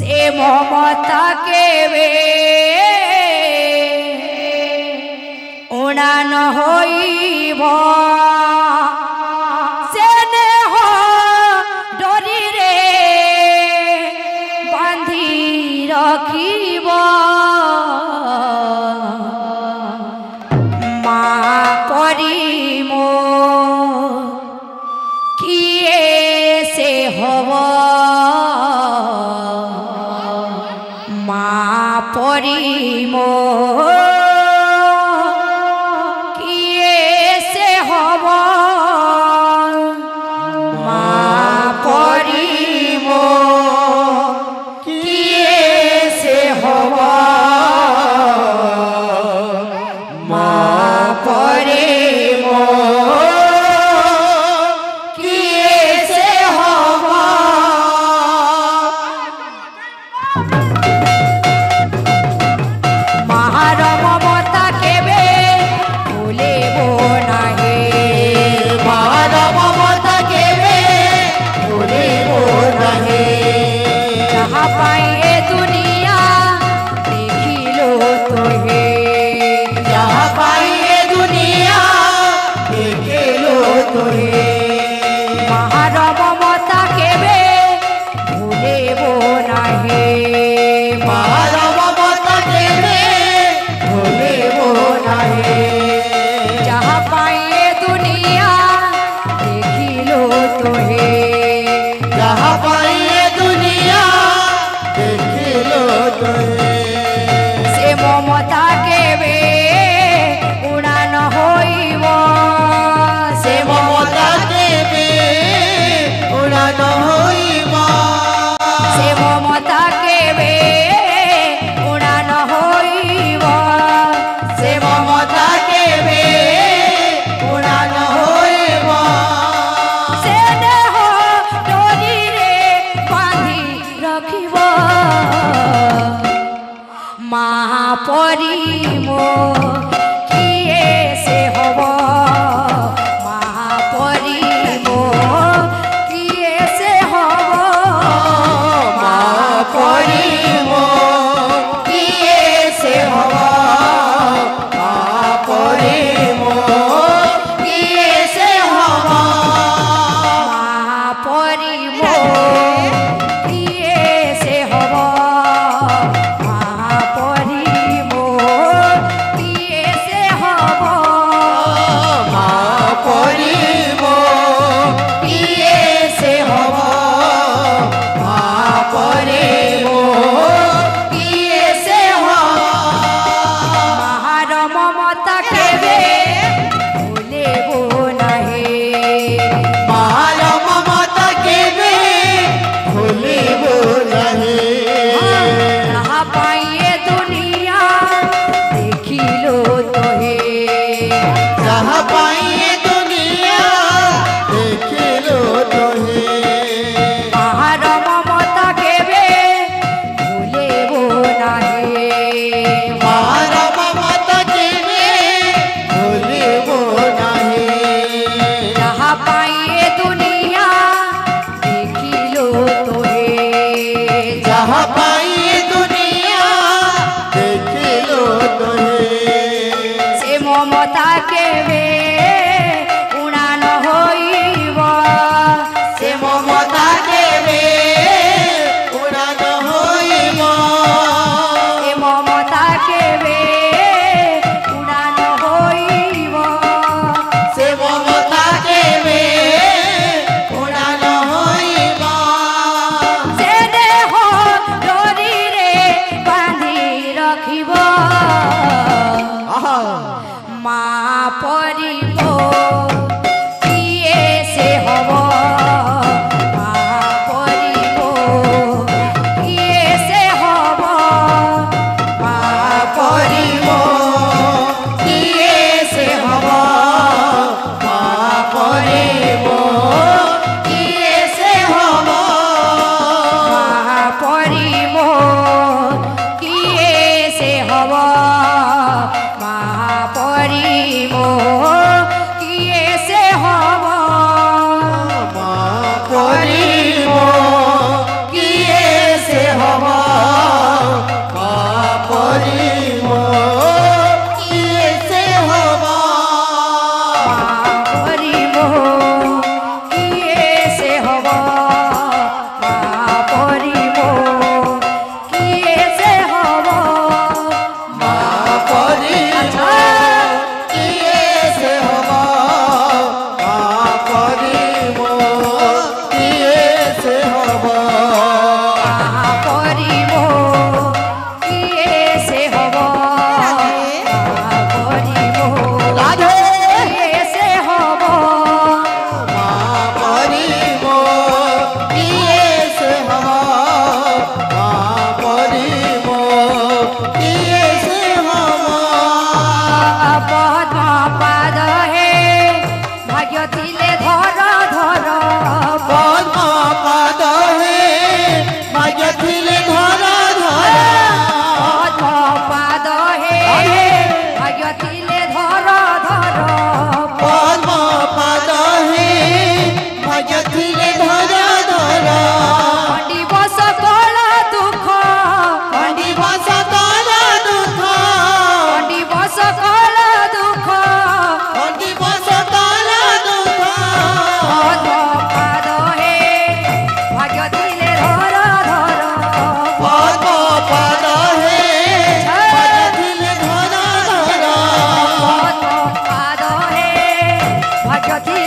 से ममता केवे उड़ान होइब से नेह डोरी रे बांधी रखिब माँ परी मो किए से हब माँ परी मो किए से हब माँ परी मो किए से हब माँ परी मो किए से हब मार ममता केबे भूलिब नाहि मार ममता केबे भूलिब नाहि जहाँ पाए दुनिया देखिलो तोहे जहाँ पाए दुनिया देखिलो तोहे मार ममता केबे भूलिब नाहि मार ममता केबे भूलिब नाहि जहाँ पाए दुनिया देखिलो तोहे जहाँ पाए दुनिया देखिलो तोहे से ममता केबे उड़ान होइब से ममता केबे उड़ान होइब से ममता केबे उड़ान होइब से ममता केबे उड़ान होइब से देह डोरी रे बांधी रखिब माँ परी मो किए से हब माँ परी मो किए से हब माँ परी मो किए से हब माँ परी मो किए से हब माँ परी मो किए से हब माँ परी मो किए से हब माँ परी मो किए से हब माँ परी मो किए से हब मार ममता केबे भूलिब नाहि मार ममता केबे भूलिब नाहि जहाँ पाए दुनिया देखिलो तोहे जहाँ पाए दुनिया देखिलो तोहे मार ममता केबे भूलिब नाहि मार ममता केबे भूलिब नाहि जहाँ पाए दुनिया देखिलो तोहे जहाँ पाए दुनिया देखिलो तोहे से ममता केबे उड़ान होइब से ममता केबे उड़ान होइब से ममता केबे उड़ान होइब से ममता केबे उड़ान होइब से देह ভজতি